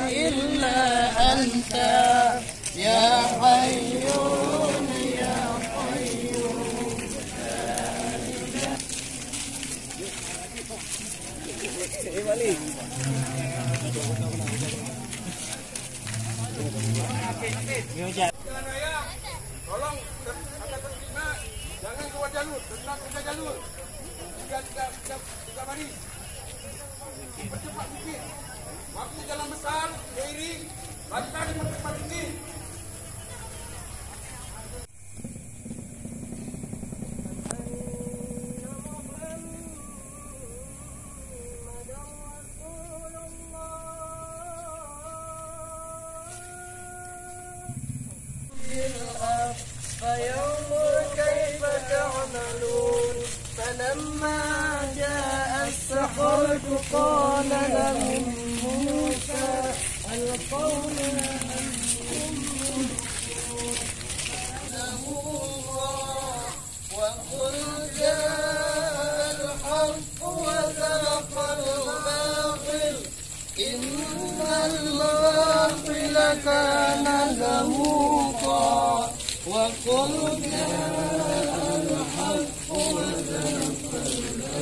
إلا أنت يا حي يا قيوم. Tolong anda terima, jangan keluar jalur, tenang ke jalur. Tiga baris. Percepat sikit. Waktu jalan besar, seiring, lancar percepat sikit. فينظر كيف تعملون فلما جاء السحرة قال لهم موسى ألقوا ما أنتم ملقون وقل جاء الحق وزهق الباطل إن الباطل كان زهوقا وقل جاء الحق وزهق الباطل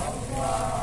Allah